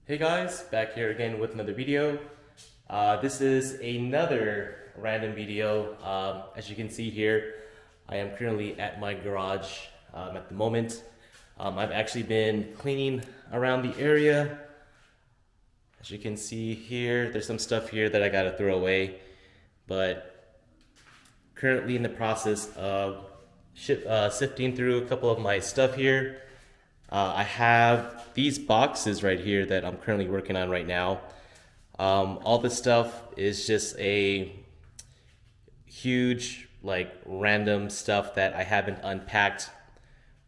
Hey guys, back here again with another video. This is another random video. As you can see here, I am currently at my garage at the moment. I've actually been cleaning around the area. As you can see here, there's some stuff here that I gotta throw away, but currently in the process of sifting through a couple of my stuff here. I have these boxes right here that I'm currently working on right now. All this stuff is just a huge, random stuff that I haven't unpacked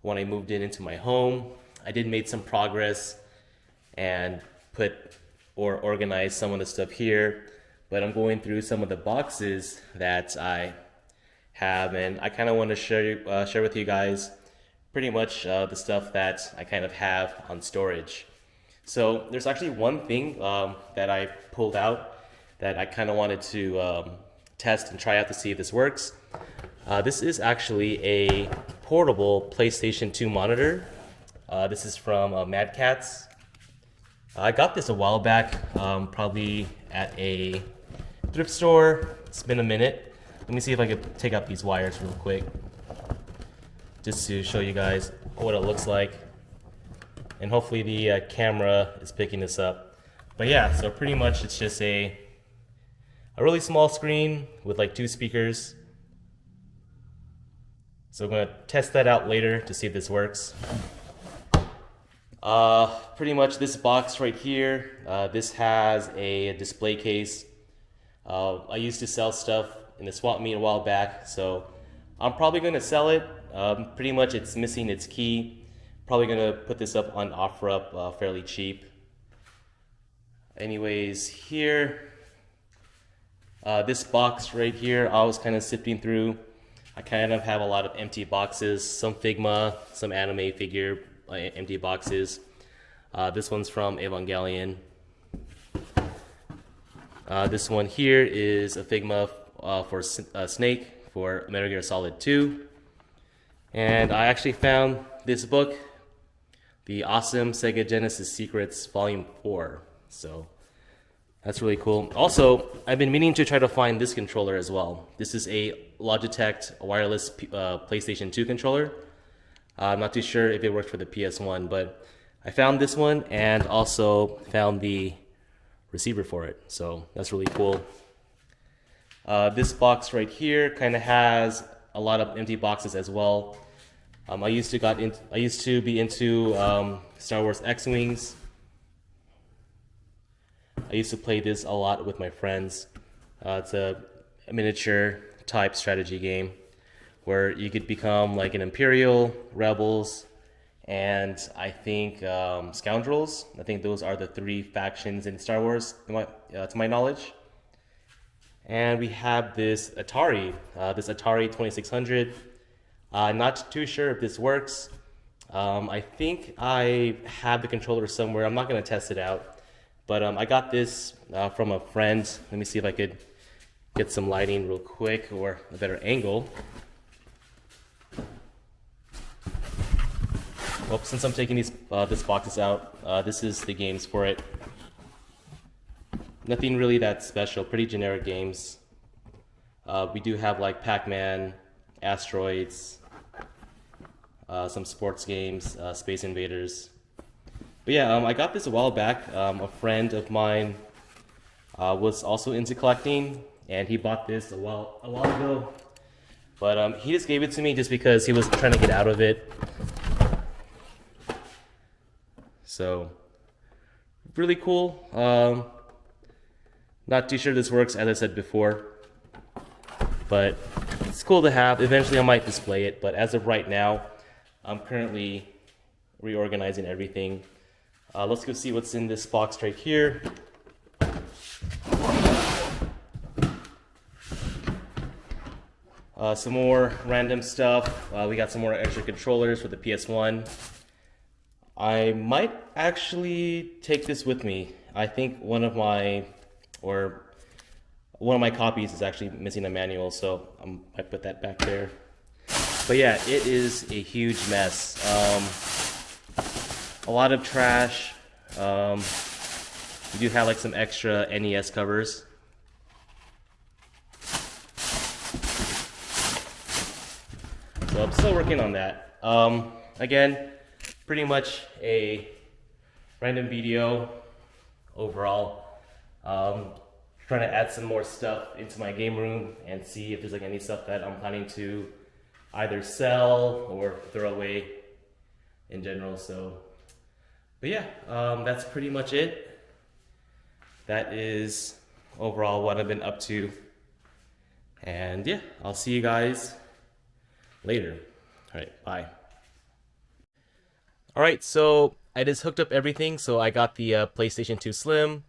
when I moved into my home. I did make some progress and organize some of the stuff here, but I'm going through some of the boxes that I have, and I kind of want to share with you guys pretty much the stuff that I kind of have on storage. So there's actually one thing that I pulled out that I kind of wanted to test and try out to see if this works. This is actually a portable PlayStation 2 monitor. This is from Mad Catz. I got this a while back, probably at a thrift store. It's been a minute. Let me see if I could take out these wires real quick, just to show you guys what it looks like. And hopefully the camera is picking this up. But yeah, so pretty much it's just a really small screen with like 2 speakers. So I'm gonna test that out later to see if this works. Pretty much this box right here, this has a display case. I used to sell stuff in the swap meet a while back, so I'm probably gonna sell it. Pretty much it's missing its key. Probably gonna put this up on OfferUp fairly cheap. Anyways, here, this box right here, I was kind of sifting through. I kind of have a lot of empty boxes, some Figma, some anime figure empty boxes. This one's from Evangelion. This one here is a Figma for Snake for Metal Gear Solid 2. And I actually found this book, The Awesome Sega Genesis Secrets Volume 4. So that's really cool. Also, I've been meaning to try to find this controller as well. This is a Logitech wireless PlayStation 2 controller. I'm not too sure if it works for the PS1, but I found this one and also found the receiver for it. So that's really cool. This box right here kind of has a lot of empty boxes as well. I used to be into Star Wars X-Wings. I used to play this a lot with my friends. It's a miniature type strategy game where you could become like an Imperial, Rebels, and I think Scoundrels. I think those are the 3 factions in Star Wars, to my knowledge. And we have this Atari 2600. Not too sure if this works. I think I have the controller somewhere. I'm not going to test it out. But I got this from a friend. Let me see if I could get some lighting real quick or a better angle. Well, since I'm taking these boxes out, this is the games for it. Nothing really that special, pretty generic games. We do have like Pac-Man, Asteroids, some sports games, Space Invaders. But yeah, I got this a while back. A friend of mine was also into collecting, and he bought this a while ago. But he just gave it to me just because he was trying to get out of it. So, really cool. Not too sure this works, as I said before, but it's cool to have. Eventually I might display it, but as of right now, I'm currently reorganizing everything. Let's go see what's in this box right here. Some more random stuff. We got some more extra controllers for the PS1. I might actually take this with me. I think one of my copies is actually missing a manual, so I put that back there. But yeah, it is a huge mess. A lot of trash. We do have like some extra NES covers. So I'm still working on that. Again, pretty much a random video overall. Trying to add some more stuff into my game room and see if there's like any stuff that I'm planning to either sell or throw away in general. So, but yeah, that's pretty much it. That is overall what I've been up to. And yeah, I'll see you guys later. All right, bye. All right, so I just hooked up everything. So I got the PlayStation 2 Slim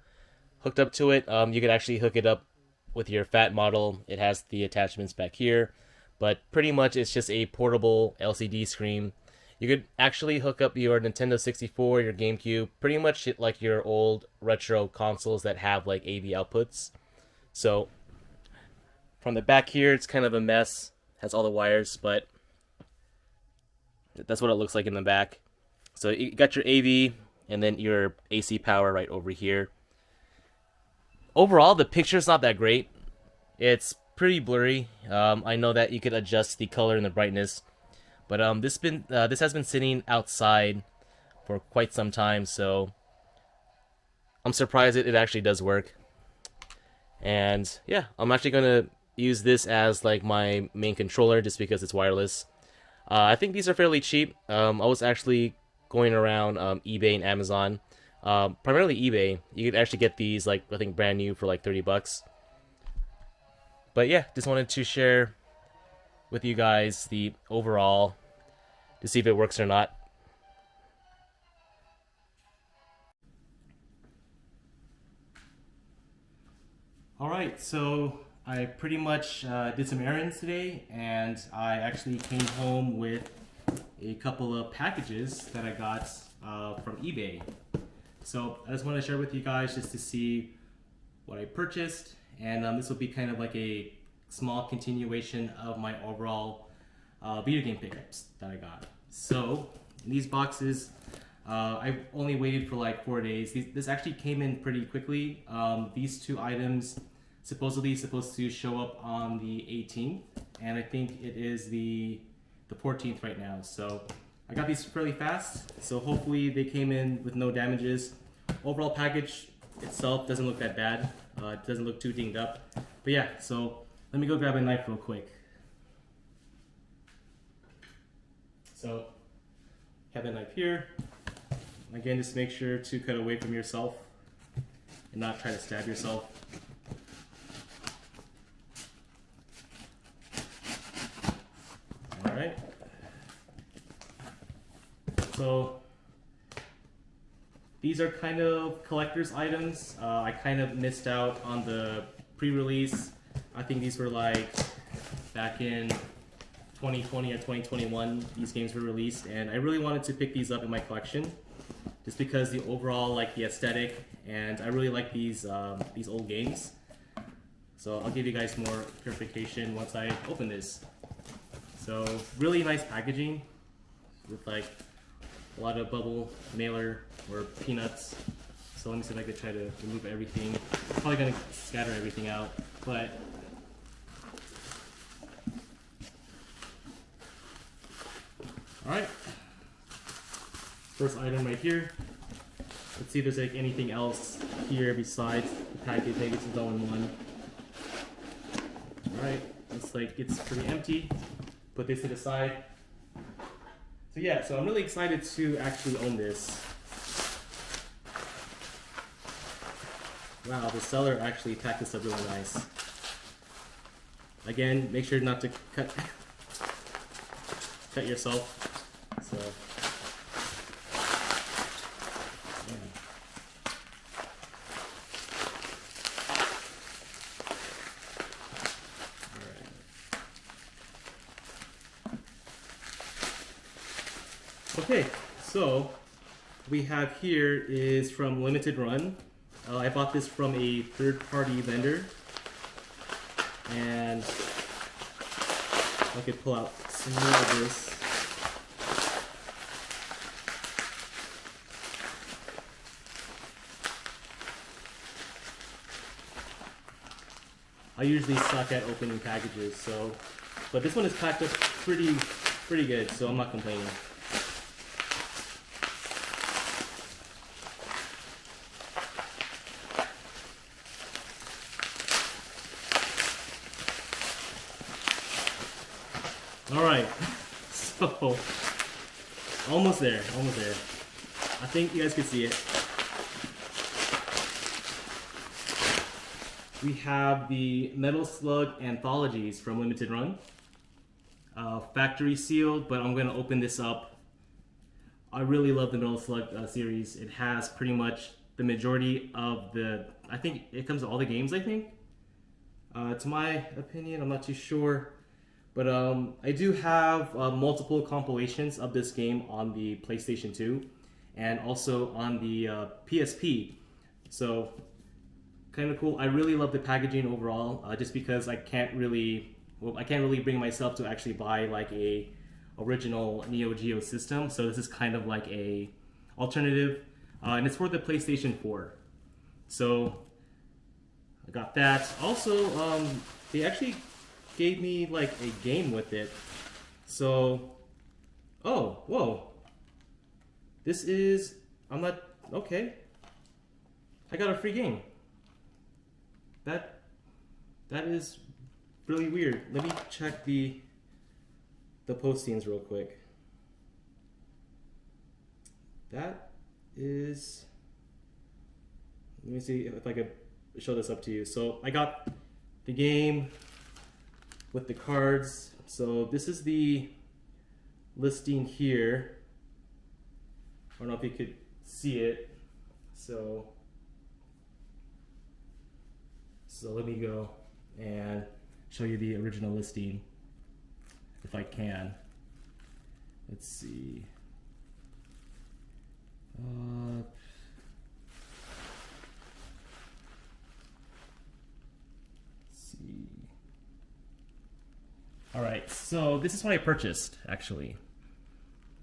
hooked up to it. You could actually hook it up with your fat model. It has the attachments back here, but pretty much it's just a portable LCD screen. You could actually hook up your Nintendo 64, your GameCube, pretty much like your old retro consoles that have like AV outputs. So from the back here, it's kind of a mess. Has all the wires, but that's what it looks like in the back. So you got your AV and then your AC power right over here. Overall, the picture's not that great. It's pretty blurry. I know that you could adjust the color and the brightness, but this has been sitting outside for quite some time, so I'm surprised it actually does work. And yeah, I'm actually gonna use this as like my main controller just because it's wireless. I think these are fairly cheap. I was actually going around eBay and Amazon. Primarily eBay. You could actually get these like I think brand new for like $30. But yeah, just wanted to share with you guys the overall to see if it works or not. Alright, so I pretty much did some errands today, and I actually came home with a couple of packages that I got from eBay. So I just wanted to share with you guys just to see what I purchased, and this will be kind of like a small continuation of my overall video game pickups that I got. So in these boxes, I only waited for like 4 days. This actually came in pretty quickly. These two items supposedly supposed to show up on the 18th, and I think it is the 14th right now. So I got these fairly fast, so hopefully they came in with no damages. Overall package itself doesn't look that bad. It doesn't look too dinged up. But yeah, so let me go grab a knife real quick. So have the knife here. Again, just make sure to cut away from yourself and not try to stab yourself. All right. So these are kind of collector's items. I kind of missed out on the pre-release. I think these were like back in 2020 or 2021 these games were released, and I really wanted to pick these up in my collection just because the overall like the aesthetic, and I really like these old games. So I'll give you guys more clarification once I open this. So really nice packaging with like a lot of bubble mailer or peanuts. So let me see if I could try to remove everything. I'm probably gonna scatter everything out, but all right. First item right here. Let's see if there's like anything else here besides the package. Maybe it's all in one. All right, looks like it's pretty empty. Put this to the side. So yeah, so I'm really excited to actually own this. Wow, the seller actually packed this up really nice. Again, make sure not to cut yourself. So yeah. Okay, so we have here is from Limited Run. I bought this from a third-party vendor, and I could pull out some more of this. I usually suck at opening packages, so, but this one is packed up pretty good, so I'm not complaining. All right, so almost there. I think you guys can see it. We have the Metal Slug anthologies from Limited Run, factory sealed, but I'm going to open this up. I really love the Metal Slug series. It has pretty much the majority of I think it comes with all the games, I think. To my opinion, I'm not too sure. But I do have multiple compilations of this game on the PlayStation 2 and also on the PSP. So kind of cool. I really love the packaging overall, just because I can't really bring myself to actually buy like a original Neo Geo system. So this is kind of like a alternative, and it's for the PlayStation 4. So I got that. Also, they actually gave me like a game with it. So, oh, whoa. This is, okay. I got a free game. That is really weird. Let me check the postings real quick. That is, let me see if I could show this up to you. So I got the game with the cards. So this is the listing here. I don't know if you could see it. So let me go and show you the original listing if I can. Let's see. Alright, so this is what I purchased, actually.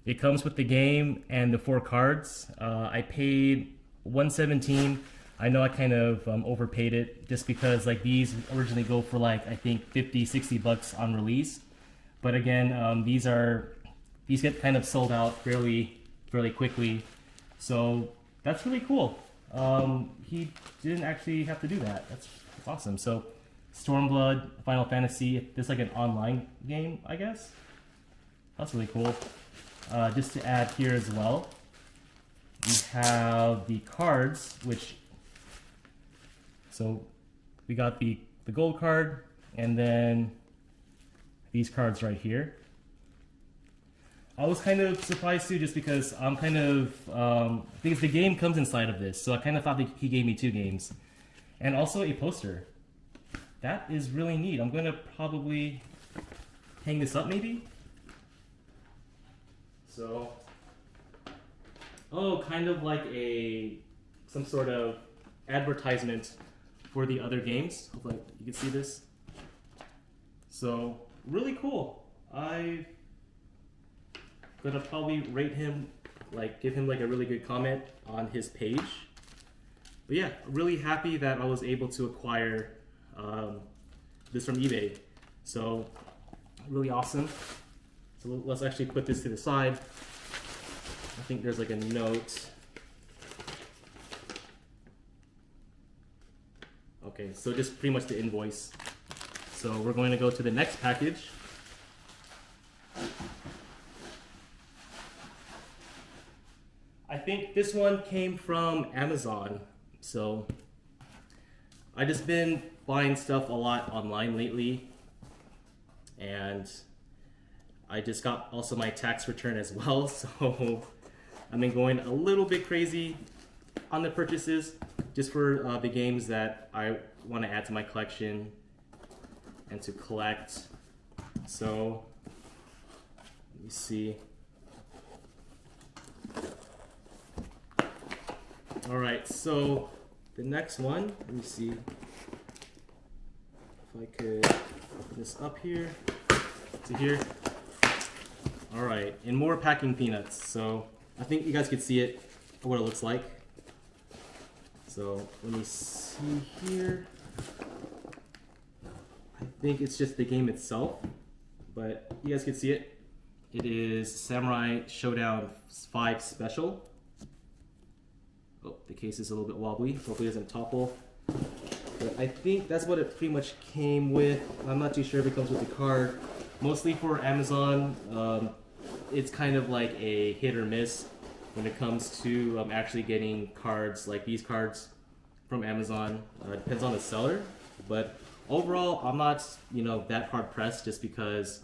It comes with the game and the 4 cards. I paid $117. I know I kind of overpaid it just because like these originally go for like I think 50, 60 bucks on release. But again, these get kind of sold out fairly quickly. So that's really cool. He didn't actually have to do that. That's awesome. So Stormblood, Final Fantasy, this is like an online game, I guess. That's really cool. Just to add here as well, we have the cards, so we got the gold card, and then these cards right here. I was kind of surprised too, just because I'm kind of, because the game comes inside of this, so I kind of thought that he gave me 2 games. And also a poster. That is really neat. I'm going to probably hang this up maybe. So, oh, kind of like some sort of advertisement for the other games. Hopefully you can see this. So, really cool. I'm gonna probably rate him, like give him like a really good comment on his page. But yeah, really happy that I was able to acquire this from eBay. So really awesome. So let's actually put this to the side. I think there's like a note. Okay, so just pretty much the invoice. So we're going to go to the next package. I think this one came from Amazon. So I just been buying stuff a lot online lately, and I just got also my tax return as well, so I've been going a little bit crazy on the purchases just for the games that I want to add to my collection and to collect. So let me see. All right, so the next one, let me see if I could put this up here to here. All right, and more packing peanuts. So I think you guys could see it, what it looks like. So let me see here. think it's just the game itself, but you guys can see it. It is Samurai Showdown 5 Special. Oh, the case is a little bit wobbly. Hopefully it doesn't topple. But I think that's what it pretty much came with. I'm not too sure if it comes with the card. Mostly for Amazon, it's kind of like a hit or miss when it comes to actually getting cards like these cards from Amazon. It depends on the seller, but overall, I'm not that hard pressed just because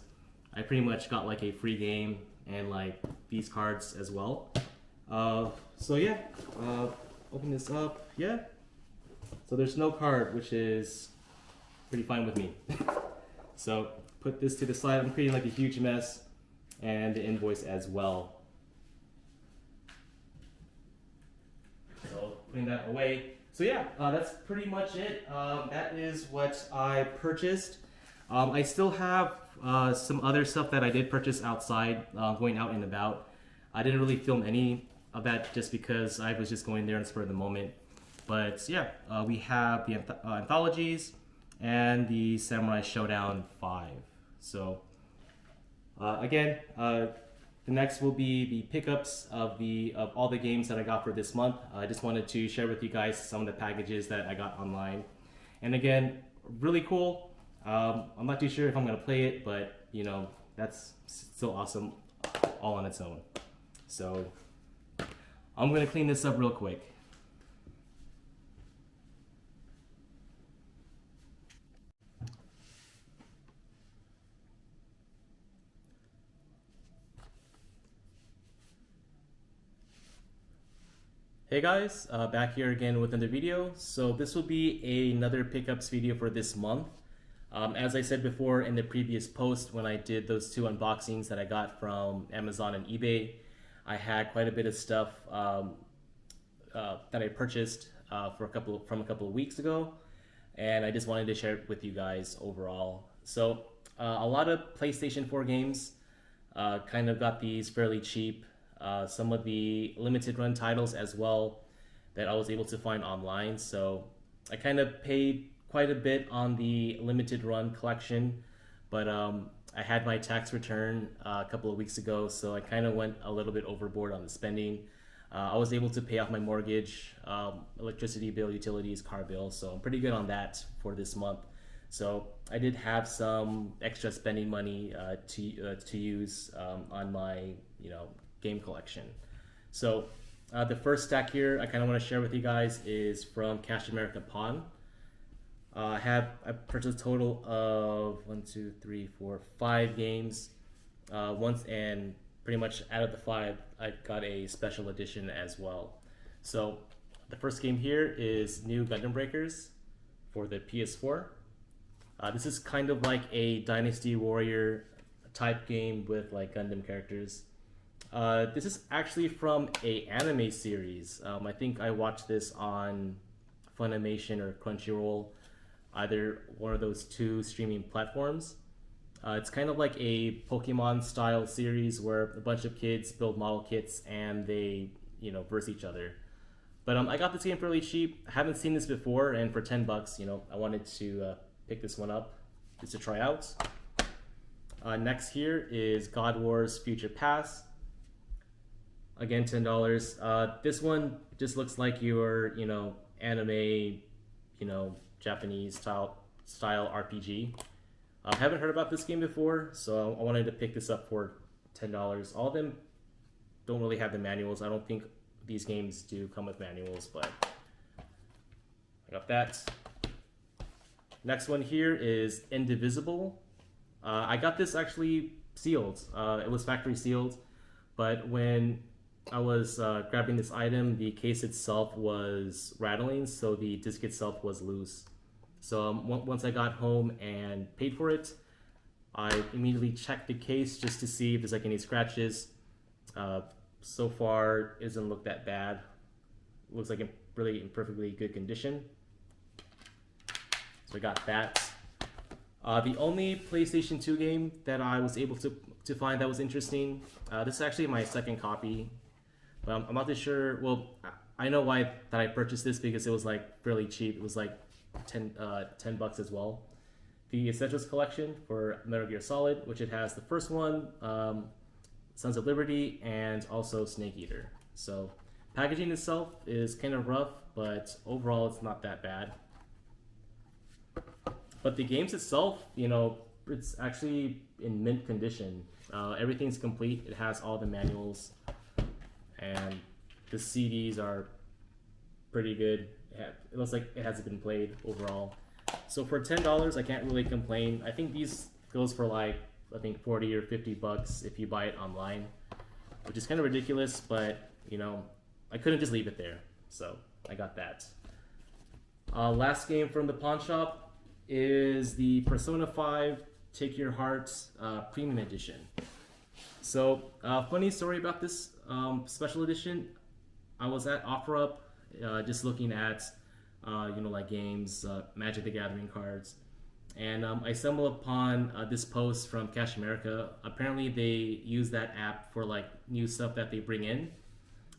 I pretty much got like a free game and like these cards as well. So yeah, open this up. Yeah. So there's no card, which is pretty fine with me. So put this to the side. I'm creating like a huge mess, and the invoice as well. So putting that away. So yeah, that's pretty much it. That is what I purchased. I still have some other stuff that I did purchase outside, going out and about. I didn't really film any of that just because I was just going there on the spur of the moment. But yeah, we have the anthologies and the Samurai Showdown 5. So again, the next will be the pickups of all the games that I got for this month. I just wanted to share with you guys some of the packages that I got online. And again, really cool. I'm not too sure if I'm gonna play it, but that's still awesome all on its own. So I'm gonna clean this up real quick. Hey guys, back here again with another video. So this will be another pickups video for this month. As I said before in the previous post, when I did those 2 unboxings that I got from Amazon and eBay, I had quite a bit of stuff that I purchased from a couple of weeks ago, and I just wanted to share it with you guys overall. So a lot of PlayStation 4 games, kind of got these fairly cheap. Some of the limited run titles as well that I was able to find online. So I kind of paid quite a bit on the limited run collection, but I had my tax return a couple of weeks ago, so I kind of went a little bit overboard on the spending. I was able to pay off my mortgage, electricity bill, utilities, car bill, so I'm pretty good on that for this month. So I did have some extra spending money to use on my game collection. So the first stack here I kind of want to share with you guys is from Cash America Pawn. I purchased a total of 5 games once, and pretty much out of the 5 I got a special edition as well. So the first game here is New Gundam Breakers for the PS4. This is kind of like a Dynasty Warrior type game with like Gundam characters. This is actually from a anime series. I think I watched this on Funimation or Crunchyroll, either one of those 2 streaming platforms. It's kind of like a Pokemon style series where a bunch of kids build model kits and they verse each other. But I got this game fairly cheap. I haven't seen this before, and for $10, I wanted to pick this one up just to try out. Next here is God Wars Future Past. Again, $10. This one just looks like your, anime, Japanese style RPG. I haven't heard about this game before, so I wanted to pick this up for $10. All of them don't really have the manuals. I don't think these games do come with manuals, but I got that. Next one here is Indivisible. I got this actually sealed. It was factory sealed, but when I was grabbing this item, the case itself was rattling, so the disc itself was loose. So once I got home and paid for it, I immediately checked the case just to see if there's like any scratches. So far, it doesn't look that bad. Looks like in perfectly good condition. So I got that. The only PlayStation 2 game that I was able to find that was interesting, this is actually my second copy. But I'm not too sure. Well, I know why that I purchased this, because it was like fairly cheap. It was like $10 as well. the Essentials Collection for Metal Gear Solid, which it has the first one, Sons of Liberty, and also Snake Eater. So packaging itself is kind of rough, but overall it's not that bad. But the games itself, you know, it's actually in mint condition. Everything's complete. It has all the manuals, and the CDs are pretty good. It looks like it hasn't been played overall. So for $10, I can't really complain. I think these goes for like, I think 40 or 50 bucks if you buy it online, which is kind of ridiculous, but you know, I couldn't just leave it there. So I got that. Last game from the pawn shop is the Persona 5 Take Your Heart Premium Edition. So funny story about this special edition. I was at OfferUp just looking at you know, like games, Magic the Gathering cards, and I stumbled upon this post from Cash America. Apparently they use that app for like new stuff that they bring in,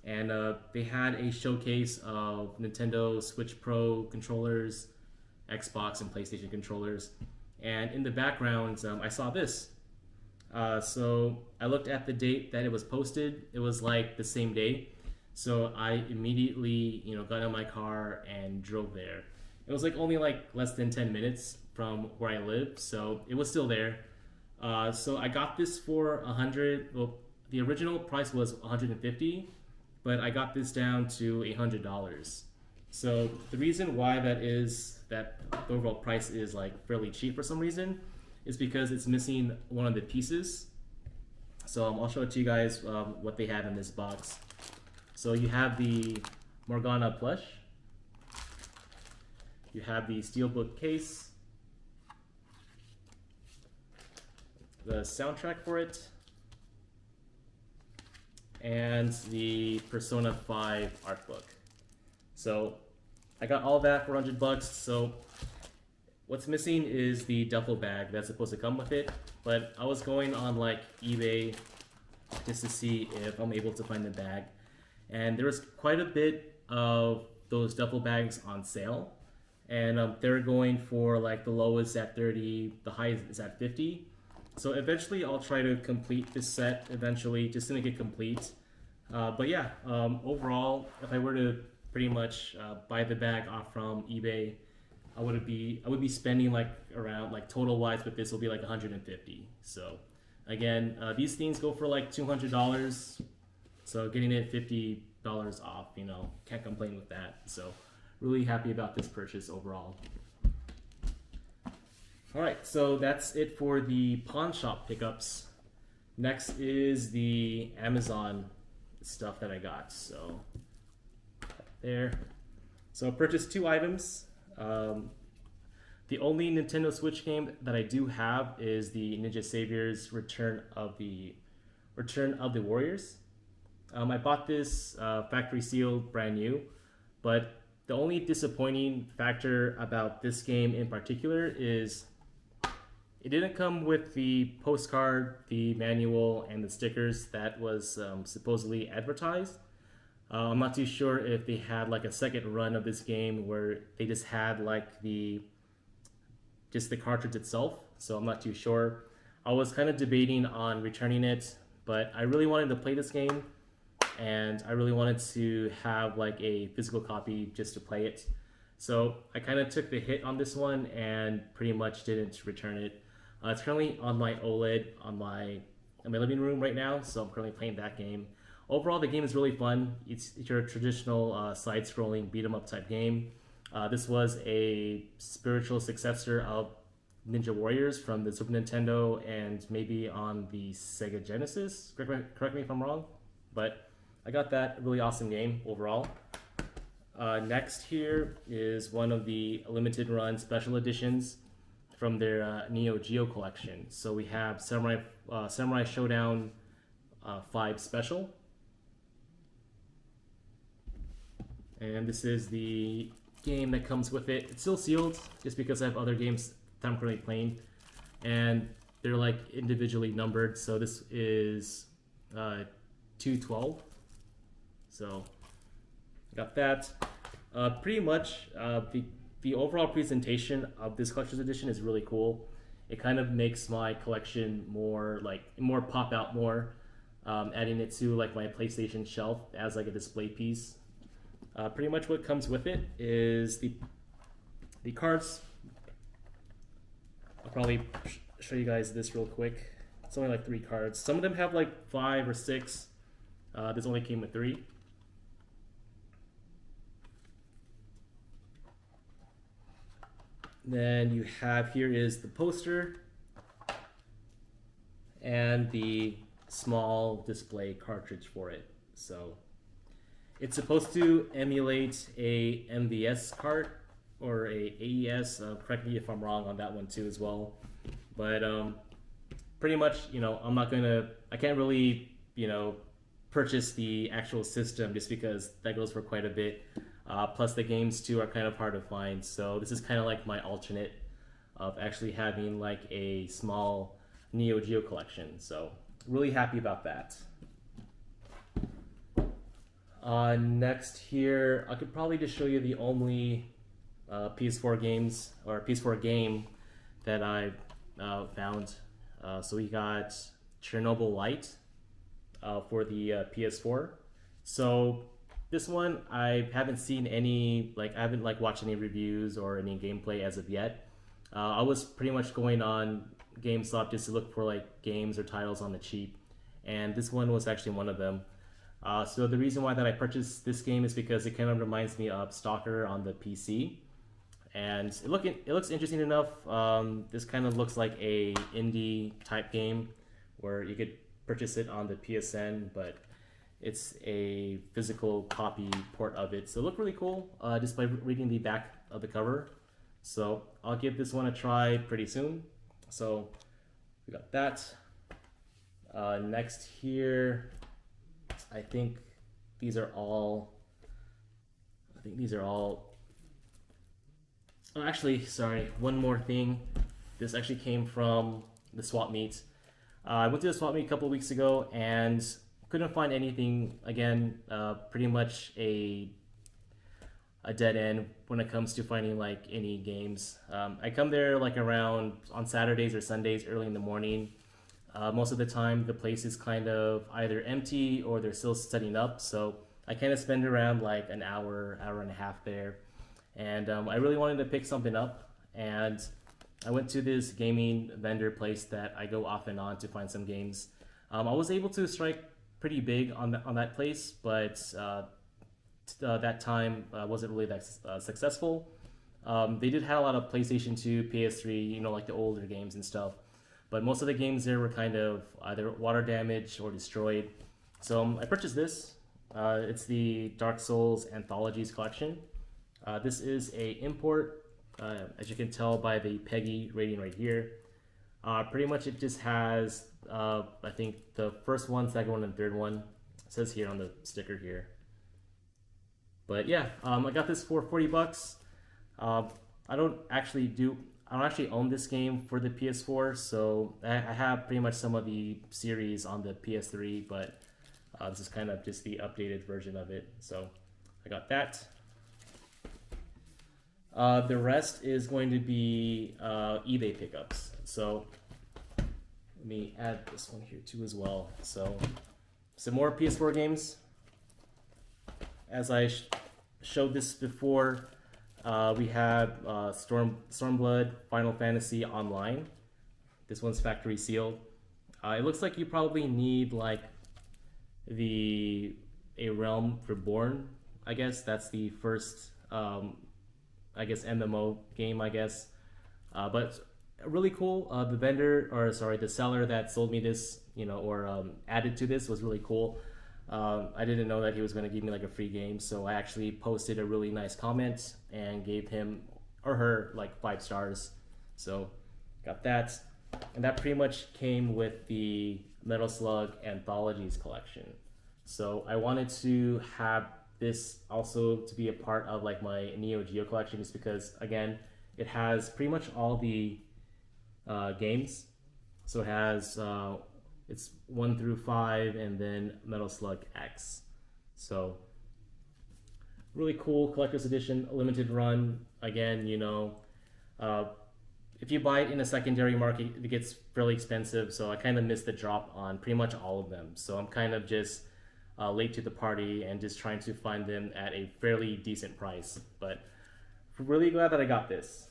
and they had a showcase of Nintendo Switch Pro controllers, Xbox and PlayStation controllers, and in the background I saw this. So I looked at the date that it was posted. It was like the same day. So I immediately, you know, got in my car and drove there. It was like only like less than 10 minutes from where I live, so it was still there. So I got this for $100. Well, the original price was $150, but I got this down to $100. So the reason why that is that the overall price is like fairly cheap for some reason is because it's missing one of the pieces. So I'll show it to you guys what they have in this box. So you have the Morgana plush, you have the steelbook case, the soundtrack for it, and the Persona 5 art book. So I got all that for $100. So what's missing is the duffel bag that's supposed to come with it. But I was going on like eBay just to see if I'm able to find the bag. And there was quite a bit of those duffel bags on sale, and they're going for like the lowest at 30, the highest is at 50. So eventually I'll try to complete this set eventually, just to make it complete. But yeah, overall, if I were to pretty much buy the bag off from eBay, I would be spending like around, like total wise with this will be like 150. So again, these things go for like $200. So getting it $50 off, you know, can't complain with that. So really happy about this purchase overall. All right, so that's it for the pawn shop pickups. Next is the Amazon stuff that I got. So there. So I purchased 2 items. The only Nintendo Switch game that I do have is the Ninja Savior's Return of the Warriors. I bought this factory sealed, brand new, but the only disappointing factor about this game in particular is it didn't come with the postcard, the manual, and the stickers that was supposedly advertised. I'm not too sure if they had like a second run of this game where they just had like just the cartridge itself, so I'm not too sure. I was kind of debating on returning it, but I really wanted to play this game, and I really wanted to have like a physical copy just to play it. So I kind of took the hit on this one and pretty much didn't return it. It's currently on my OLED in my living room right now, so I'm currently playing that game. Overall, the game is really fun. It's your traditional side-scrolling beat-em-up type game. This was a spiritual successor of Ninja Warriors from the Super Nintendo and maybe on the Sega Genesis. Correct me if I'm wrong, but I got that. Really awesome game overall. Next here is one of the limited run special editions from their Neo Geo collection. So we have Samurai Showdown 5 Special. And this is the game that comes with it. It's still sealed just because I have other games that I'm currently playing. And they're like individually numbered. So this is 212. So got that. Pretty much the the overall presentation of this collector's edition is really cool. It kind of makes my collection more pop out more, adding it to like my PlayStation shelf as like a display piece. Pretty much what comes with it is the cards. I'll probably show you guys this real quick. It's only like 3 cards. Some of them have like 5 or 6. This only came with 3. Then you have, here is the poster and the small display cartridge for it. So it's supposed to emulate a MVS cart or a AES. Correct me if I'm wrong on that one too as well. But pretty much, I can't really, purchase the actual system just because that goes for quite a bit. Plus the games too are kind of hard to find. So this is kind of like my alternate of actually having like a small Neo Geo collection. So really happy about that. Next here, I could probably just show you the only PS4 games or PS4 game that I found. So we got Chernobyl Light for the PS4. So this one, I haven't seen any, I haven't watched any reviews or any gameplay as of yet. I was pretty much going on GameStop just to look for games or titles on the cheap, and this one was actually one of them. So the reason why that I purchased this game is because it kind of reminds me of Stalker on the PC, and it looks interesting enough. This kind of looks like a indie type game where you could purchase it on the PSN, but it's a physical copy port of it. So it looked really cool just by reading the back of the cover. So I'll give this one a try pretty soon. So we got that. Next here, I think these are all. Oh, actually, sorry, one more thing. This actually came from the swap meet. I went to the swap meet a couple of weeks ago and couldn't find anything. Again, pretty much a dead end when it comes to finding any games. I come there around on Saturdays or Sundays early in the morning. Most of the time the place is kind of either empty or they're still setting up, so I kind of spend around an hour and a half there, and I really wanted to pick something up, and I went to this gaming vendor place that I go off and on to find some games. I was able to strike pretty big on that place, but that time wasn't really that successful. They did have a lot of PlayStation 2, PS3, the older games and stuff, but most of the games there were kind of either water damaged or destroyed. So I purchased this. It's the Dark Souls Anthologies collection. This is a import, as you can tell by the PEGI rating right here. Pretty much it just has, I think, the first one, second one, and third one. It says here on the sticker here. But yeah, I got this for $40. I don't actually own this game for the PS4, so I have pretty much some of the series on the PS3, but this is kind of just the updated version of it. So I got that. The rest is going to be eBay pickups. So let me add this one here too as well. So some more PS4 games. As I showed this before, we have Stormblood Final Fantasy Online. This one's factory sealed. It looks like you probably need A Realm Reborn. I guess that's the first MMO game, but really cool. The seller that sold me this, added to this, was really cool. I didn't know that he was going to give me a free game, so I actually posted a really nice comment and gave him or her 5 stars. So got that, and that pretty much came with the Metal Slug Anthologies collection. So I wanted to have this also to be a part of my Neo Geo collection, just because again it has pretty much all the games. So it has it's 1 through 5 and then Metal Slug X. So really cool collector's edition, limited run. Again, if you buy it in a secondary market, it gets fairly expensive. So I kind of missed the drop on pretty much all of them. So I'm kind of just late to the party and just trying to find them at a fairly decent price. But really glad that I got this.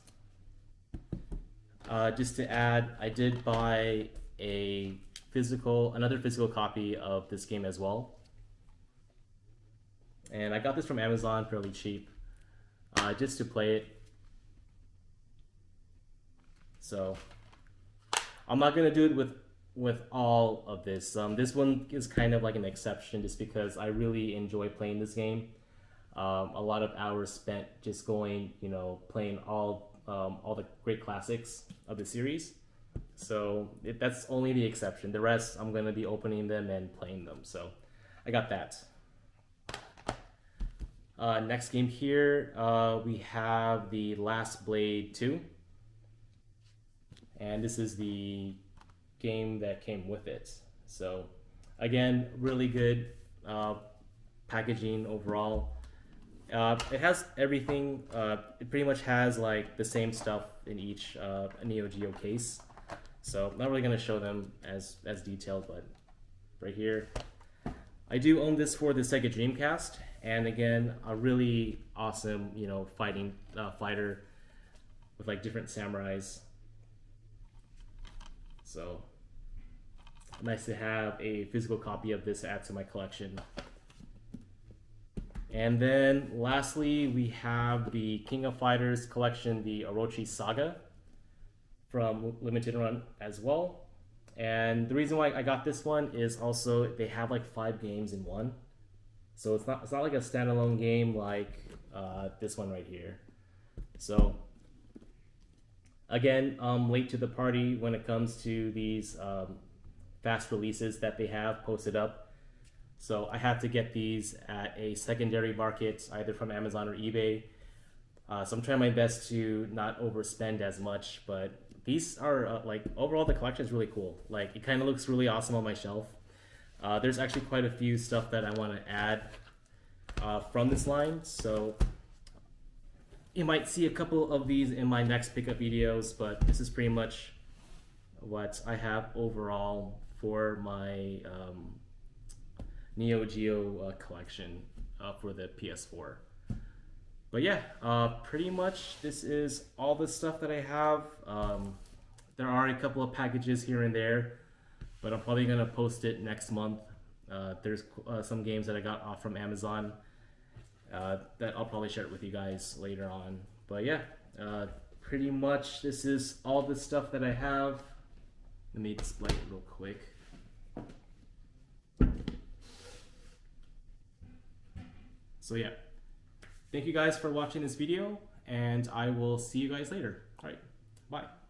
Just to add, I did buy another physical copy of this game as well. And I got this from Amazon fairly cheap, just to play it. So I'm not gonna do it with all of this. This one is kind of like an exception, just because I really enjoy playing this game. A lot of hours spent just going, playing all the great classics of the series. So that's only the exception. The rest, I'm gonna be opening them and playing them. So I got that. Next game here, we have the Last Blade 2. And this is the game that came with it. So again, really good packaging overall. It has everything. It pretty much has like the same stuff in each Neo Geo case. So I'm not really going to show them as detailed, but right here. I do own this for the Sega Dreamcast, and again, a really awesome, fighter with like different samurais. So nice to have a physical copy of this to add to my collection. And then lastly, we have the King of Fighters collection, the Orochi Saga from Limited Run as well. And the reason why I got this one is also they have like 5 games in one. So it's not like a standalone game like this one right here. So again, I'm late to the party when it comes to these fast releases that they have posted up. So I had to get these at a secondary market, either from Amazon or eBay. So I'm trying my best to not overspend as much, but these are like overall the collection is really cool. Like it kind of looks really awesome on my shelf. There's actually quite a few stuff that I want to add from this line. So you might see a couple of these in my next pickup videos, but this is pretty much what I have overall for my Neo Geo collection for the PS4. But yeah, pretty much this is all the stuff that I have. There are a couple of packages here and there, but I'm probably going to post it next month. There's some games that I got off from Amazon that I'll probably share it with you guys later on. But yeah, pretty much this is all the stuff that I have. Let me display it real quick. So yeah, thank you guys for watching this video, and I will see you guys later. All right, bye.